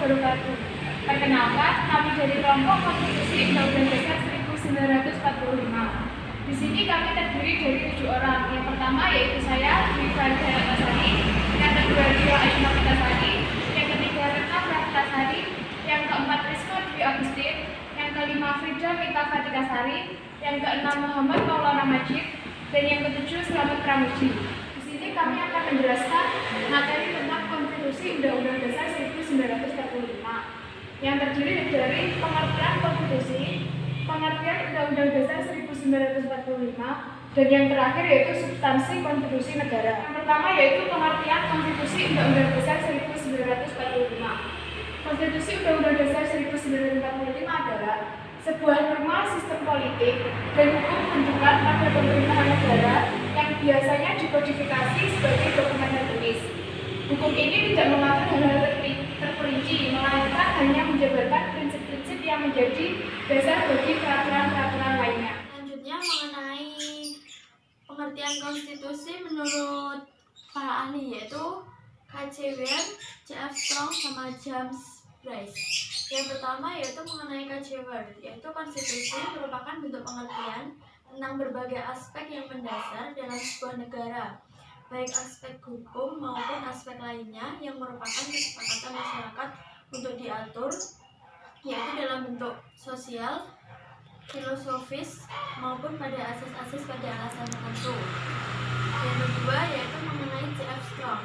wabarakatuh. Perkenalkan, kami dari kelompok Konstitusi Undang-Undang Dasar 1945. Di sini kami terdiri dari 7 orang. Yang pertama yaitu saya, Dwi Farida Tasari. Yang kedua Ria Aishma Tasari. Yang ketiga Retna Pratasari. Yang keempat Rizko Dwi Agustin. Yang kelima Frida Mita Fatikasari. Yang keenam Muhammad Maulana Majid. Dan yang ketujuh Selamat Pramuji. Di sini kami akan menjelaskan materi tentang Konstitusi Undang-Undang Dasar 1945 yang terdiri dari pengertian konstitusi, pengertian Undang-Undang Dasar 1945, dan yang terakhir yaitu substansi konstitusi negara. Yang pertama yaitu pengertian konstitusi Undang-Undang Dasar 1945. Konstitusi Undang-Undang Dasar 1945 adalah sebuah norma sistem politik dan hukum bentukan pada pemerintahan negara yang biasanya dikodifikasi sebagai dokumen tertulis. Hukum ini tidak mengatur hal-hal terperinci, melainkan hanya menjabarkan prinsip-prinsip yang menjadi dasar bagi peraturan-peraturan lainnya. Selanjutnya mengenai pengertian konstitusi menurut para ahli yaitu K.C. Weir, C.F. Strong, sama James Bryce. Yang pertama yaitu mengenai K.C. Weir, yaitu konstitusi merupakan bentuk pengertian tentang berbagai aspek yang mendasar dalam sebuah negara, baik aspek hukum maupun aspek lainnya yang merupakan kesepakatan masyarakat untuk diatur, yaitu dalam bentuk sosial, filosofis, maupun pada asas-asas pada alasan tertentu. Yang kedua yaitu mengenai C.F. Strong,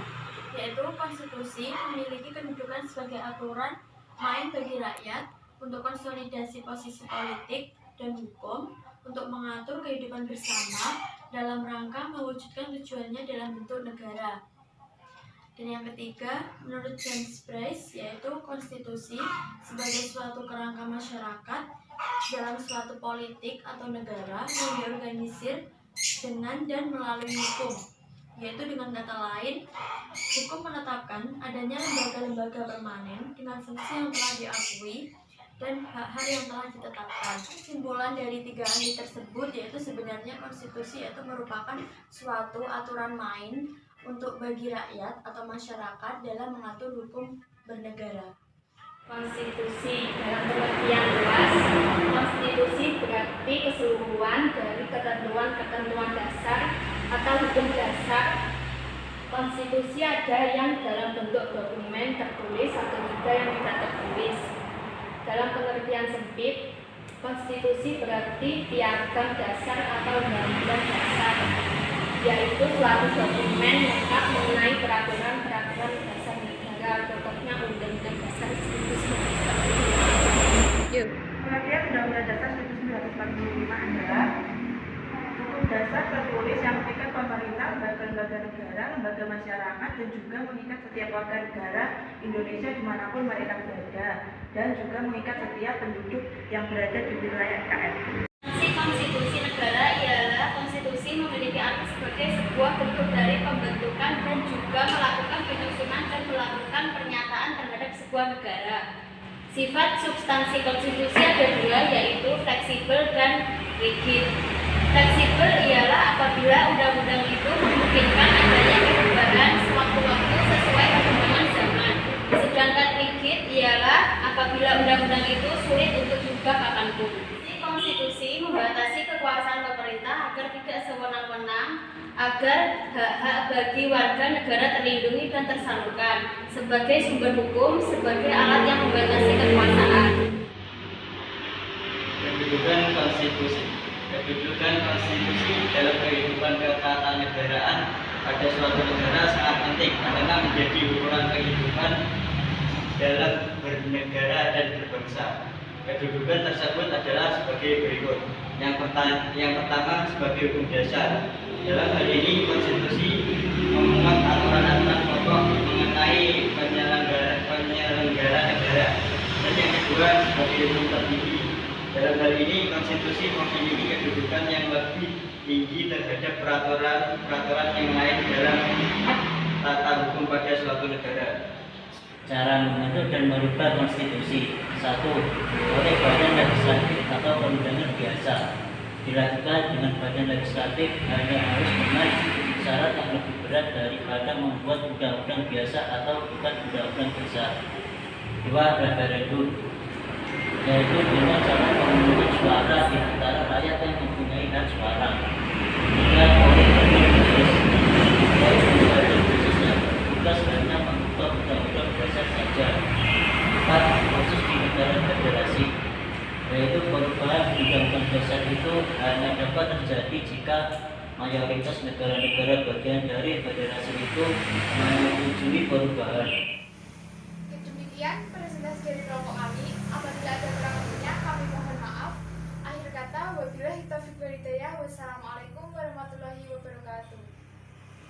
yaitu konstitusi memiliki kedudukan sebagai aturan main bagi rakyat untuk konsolidasi posisi politik dan hukum, untuk mengatur kehidupan bersama dalam rangka mewujudkan tujuannya dalam bentuk negara. Dan yang ketiga, menurut James Bryce, yaitu konstitusi sebagai suatu kerangka masyarakat dalam suatu politik atau negara yang diorganisir dengan dan melalui hukum, yaitu dengan kata lain, hukum menetapkan adanya lembaga-lembaga permanen dengan fungsi yang telah diakui dan hak-hak yang telah ditetapkan. Kesimpulan dari tiga ahli tersebut yaitu sebenarnya konstitusi itu merupakan suatu aturan main untuk bagi rakyat atau masyarakat dalam mengatur hukum bernegara. Konstitusi dalam pengertian luas, konstitusi berarti keseluruhan dari ketentuan-ketentuan dasar atau hukum dasar. Konstitusi ada yang dalam bentuk dokumen tertulis atau juga yang tidak tertulis. Dalam pengertian sempit, konstitusi berarti piagam dasar atau undang-undang dasar, yaitu suatu dokumen lengkap mengenai peraturan-peraturan dasar negara, contohnya Undang-Undang Dasar 1945. Pengertian Undang-Undang Dasar 1945 adalah hukum dasar tertulis yang mengikat pemerintah, lembaga negara, lembaga masyarakat, dan juga mengikat setiap warga negara Indonesia dimanapun mereka berada, dan juga mengikat setiap penduduk yang berada di wilayah NKRI. Konstitusi negara ialah konstitusi memiliki arti sebagai sebuah bentuk dari pembentukan dan juga melakukan penyusunan dan melakukan pernyataan terhadap sebuah negara. Sifat substansi konstitusi ada dua, yaitu fleksibel dan rigid. Fleksibel ialah apabila undang-undang itu memungkinkan adanya perubahan sewaktu-waktu sesuai perkembangan zaman. Sedangkan rigid ialah apabila undang-undang itu sulit untuk diubah kapanpun. Konstitusi membatasi kekuasaan pemerintah agar tidak sewenang-wenang, agar hak-hak bagi warga negara terlindungi dan tersalurkan sebagai sumber hukum, sebagai alat yang membatasi kekuasaan. Kedudukan konstitusi dalam kehidupan ketatanegaraan pada suatu negara sangat penting karena menjadi ukuran kehidupan dalam bernegara dan berbangsa. Kedudukan tersebut adalah sebagai berikut. Yang pertama sebagai hukum dasar. Dalam hal ini konstitusi memuat aturan-aturan pokok mengenai penyelenggara negara. Dan yang kedua sebagai hukum tertinggi. Dalam hal ini konstitusi memiliki kedudukan yang lebih tinggi terhadap peraturan yang lain dalam tata hukum pada suatu negara. Cara membentuk dan merubah konstitusi. 1. Oleh badan legislatif atau perundangan biasa. Dilakukan dengan badan legislatif hanya harus dengan syarat yang lebih berat daripada membuat undang-undang biasa atau bukan undang-undang biasa. 2. Referendum, yaitu dengan cara pemungutan suara di antara rakyat yang mempunyai hak suara. 3. Politik khusus, yaitu politik khusus yang bertugas hanya mengubah undang-undang dasar saja. 4. Khusus di negara federasi, yaitu perubahan undang-undang dasar itu hanya dapat terjadi jika mayoritas negara-negara bagian dari federasi itu menyetujui perubahan. Demikian presentasi dari kelompok kami. Apabila ada kurang lebihnya kami mohon maaf. Akhir kata, wabillahi taufiq wal hidayah. Wassalamualaikum warahmatullahi wabarakatuh.